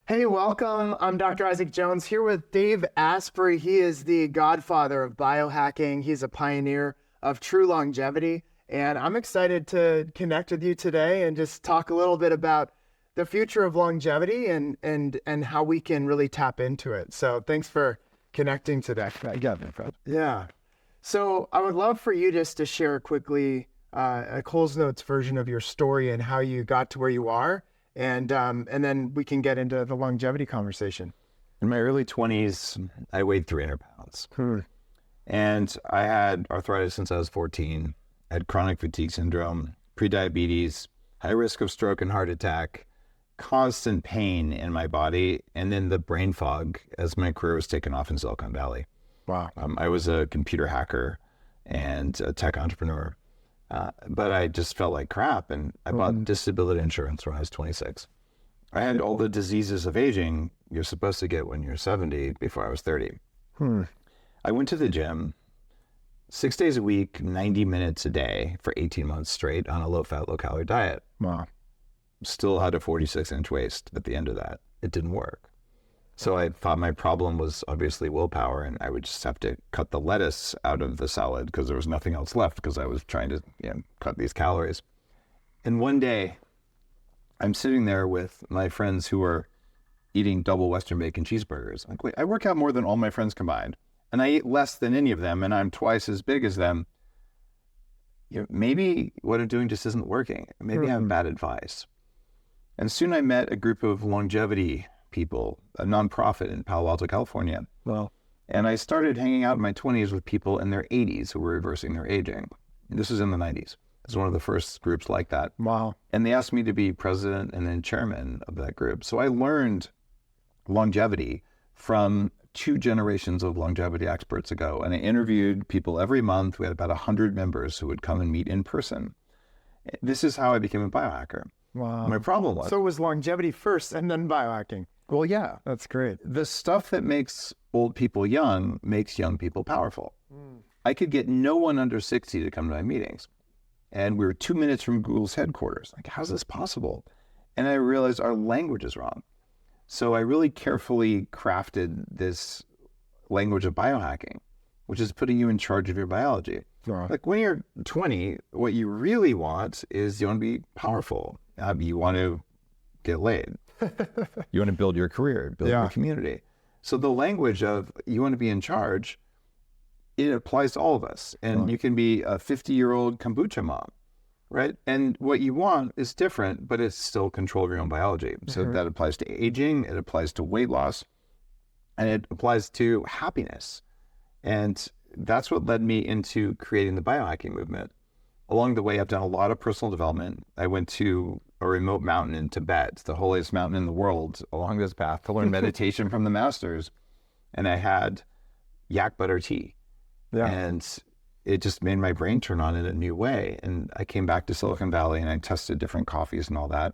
Hey, welcome. I'm Dr. Isaac Jones here with Dave Asprey. He is the godfather of biohacking. He's a pioneer of true longevity. And I'm excited to connect with you today and just talk a little bit about the future of longevity and how we can really tap into it. So thanks for connecting today. Yeah. So I would love for you just to share quickly a Coles Notes version of your story and how you got to where you are. And then we can get into the longevity conversation. In my early 20s, I weighed 300 pounds. And I had arthritis since I was 14. I had chronic fatigue syndrome, prediabetes, high risk of stroke and heart attack, constant pain in my body, and then the brain fog as my career was taken off in Silicon Valley. Wow. I was a computer hacker and a tech entrepreneur. But I just felt like crap, and I bought disability insurance when I was 26. I had all the diseases of aging you're supposed to get when you're 70 before I was 30. I went to the gym 6 days a week, 90 minutes a day for 18 months straight on a low-fat, low-calorie diet. Wow. Still had a 46-inch waist at the end of that. It didn't work. So I thought my problem was obviously willpower, and I would just have to cut the lettuce out of the salad because there was nothing else left because I was trying to cut these calories. And one day, I'm sitting there with my friends who are eating double Western bacon cheeseburgers. I'm like, wait, I work out more than all my friends combined, and I eat less than any of them, and I'm twice as big as them. Maybe what I'm doing just isn't working. Maybe I have bad advice. And soon I met a group of longevity people, a nonprofit in Palo Alto, California. Wow. And I started hanging out in my 20s with people in their 80s who were reversing their aging. This was in the 90s. It was one of the first groups like that. Wow. And they asked me to be president and then chairman of that group. So I learned longevity from 2 generations of longevity experts ago. And I interviewed people every month. We had about 100 members who would come and meet in person. This is how I became a biohacker. Wow. My problem was... So it was longevity first and then biohacking. Well, yeah. That's great. The stuff that makes old people young makes young people powerful. I could get no one under 60 to come to my meetings. And we were 2 minutes from Google's headquarters. Like, how's this possible? And I realized our language is wrong. So I really carefully crafted this language of biohacking, which is putting you in charge of your biology. Wow. Like when you're 20, what you really want is you want to be powerful. You want to get laid. You want to build your career, build your community. So the language of you want to be in charge, it applies to all of us. And you can be a 50-year-old kombucha mom, right? And what you want is different, but it's still control of your own biology. So that applies to aging, it applies to weight loss, and it applies to happiness. And that's what led me into creating the biohacking movement. Along the way, I've done a lot of personal development. I went to a remote mountain in Tibet, the holiest mountain in the world, along this path to learn meditation from the masters. And I had yak butter tea. And it just made my brain turn on in a new way. And I came back to Silicon Valley and I tested different coffees and all that.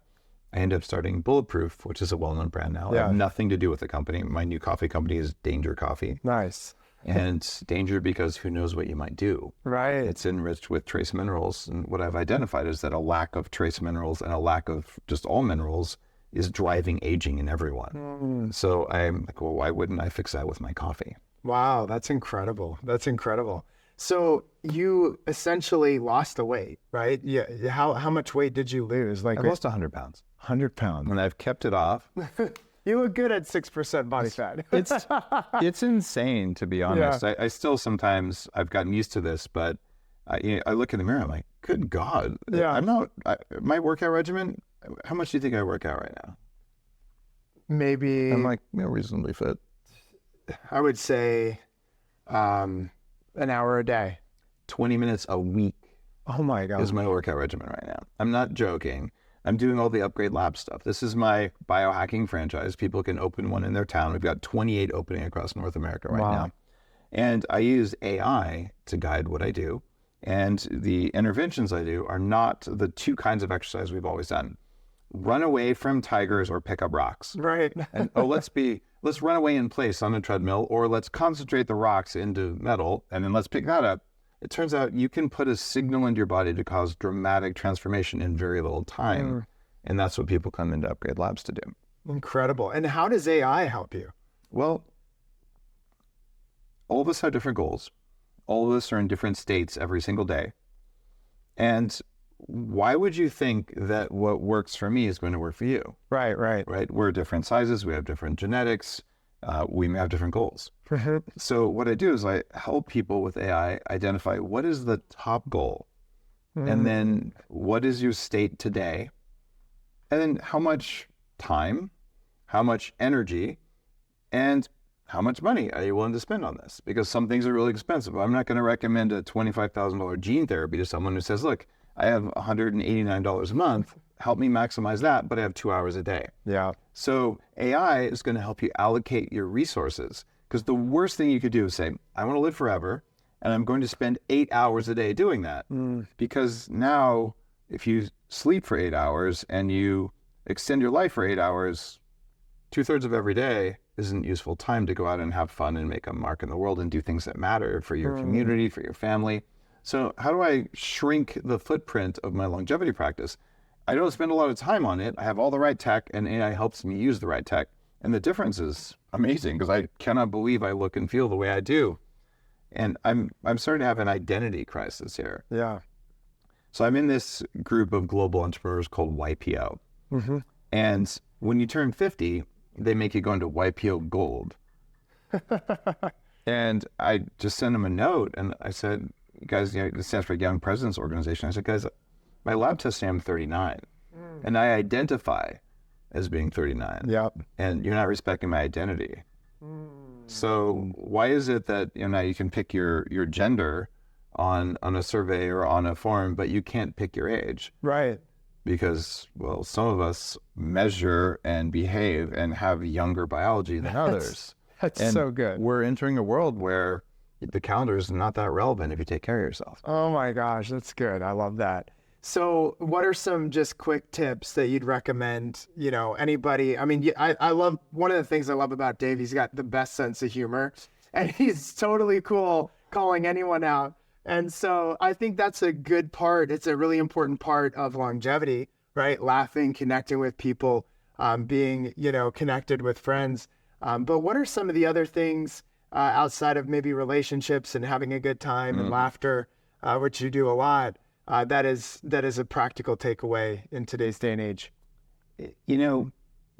I ended up starting Bulletproof, which is a well-known brand now. I have nothing to do with the company. My new coffee company is Danger Coffee. Nice. And danger because who knows what you might do. Right. It's enriched with trace minerals. And what I've identified is that a lack of trace minerals and a lack of just all minerals is driving aging in everyone. So I'm like, well, why wouldn't I fix that with my coffee? Wow, that's incredible. That's incredible. So you essentially lost the weight, right? Yeah. How much weight did you lose? Like I lost 100 pounds. 100 pounds. And I've kept it off. You look good at 6% body fat. It's insane, to be honest. I still sometimes, I've gotten used to this, but I look in the mirror, I'm like, good God. My workout regimen, how much do you think I work out right now? Maybe. I'm like, reasonably fit. I would say an hour a day. 20 minutes a week. Oh my God. Is my workout regimen right now. I'm not joking. I'm doing all the Upgrade Lab stuff. This is my biohacking franchise. People can open one in their town. We've got 28 opening across North America right now. And I use AI to guide what I do. And the interventions I do are not the 2 kinds of exercise we've always done. Run away from tigers or pick up rocks. Right. And let's run away in place on a treadmill, or let's concentrate the rocks into metal and then let's pick that up. It turns out you can put a signal into your body to cause dramatic transformation in very little time. And that's what people come into Upgrade Labs to do. Incredible. And how does AI help you? Well, all of us have different goals. All of us are in different states every single day. And why would you think that what works for me is going to work for you? Right. Right? We're different sizes. We have different genetics. We may have different goals. So what I do is I help people with AI identify what is the top goal, and then what is your state today, and then how much time, how much energy, and how much money are you willing to spend on this? Because some things are really expensive. I'm not going to recommend a $25,000 gene therapy to someone who says, look, I have $189 a month. Help me maximize that, but I have 2 hours a day. Yeah. So AI is going to help you allocate your resources, because the worst thing you could do is say, I want to live forever, and I'm going to spend 8 hours a day doing that. Because now, if you sleep for 8 hours and you extend your life for 8 hours, 2/3 of every day isn't useful time to go out and have fun and make a mark in the world and do things that matter for your community, for your family. So how do I shrink the footprint of my longevity practice? I don't spend a lot of time on it. I have all the right tech, and AI helps me use the right tech. And the difference is amazing, because I cannot believe I look and feel the way I do. And I'm starting to have an identity crisis here. Yeah. So I'm in this group of global entrepreneurs called YPO. And when you turn 50, they make you go into YPO Gold. And I just sent them a note, and I said, guys, this stands for Young Presidents Organization. I said, guys, my lab test say I'm 39, and I identify as being 39. Yep. And you're not respecting my identity. So why is it that now you can pick your gender on a survey or on a form, but you can't pick your age? Right. Because, well, some of us measure and behave and have younger biology than others. That's And so good. we're entering a world where the calendar is not that relevant if you take care of yourself. Oh my gosh, that's good. I love that. So what are some just quick tips that you'd recommend, anybody? I mean, I love, one of the things I love about Dave, he's got the best sense of humor, and he's totally cool calling anyone out. And so I think that's a good part. It's a really important part of longevity, right? Laughing, connecting with people, being, connected with friends. But what are some of the other things outside of maybe relationships and having a good time and laughter, which you do a lot, that is a practical takeaway in today's day and age?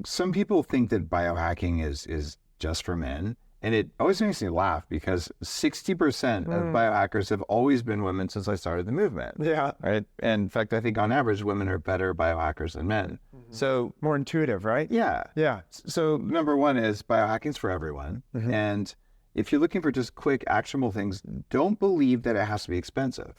Some people think that biohacking is just for men. And it always makes me laugh, because 60% of biohackers have always been women since I started the movement. Yeah. Right. And in fact, I think on average, women are better biohackers than men. So More intuitive, right? yeah. Yeah. So number one is biohacking's for everyone. And if you're looking for just quick, actionable things, don't believe that it has to be expensive.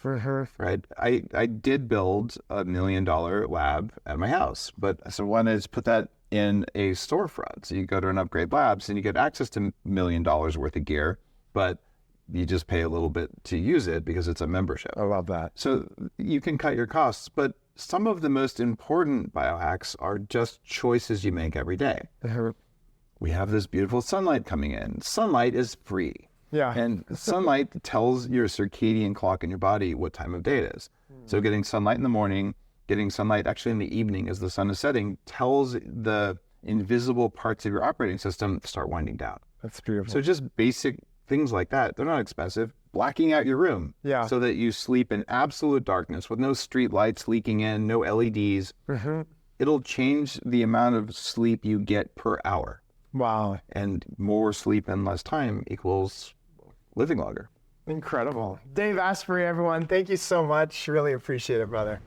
Right. I did build $1 million lab at my house, but so one is put that in a storefront. So you go to an Upgrade Labs and you get access to $1 million worth of gear, but you just pay a little bit to use it because it's a membership. I love that. So you can cut your costs, but some of the most important biohacks are just choices you make every day. We have this beautiful sunlight coming in. Sunlight is free. Yeah. And sunlight tells your circadian clock in your body what time of day it is. So getting sunlight in the morning, getting sunlight actually in the evening as the sun is setting, tells the invisible parts of your operating system to start winding down. That's beautiful. So just basic things like that. They're not expensive. Blacking out your room so that you sleep in absolute darkness with no street lights leaking in, no LEDs. It'll change the amount of sleep you get per hour. Wow. And more sleep and less time equals living longer. Incredible. Dave Asprey, everyone. Thank you so much. Really appreciate it, brother.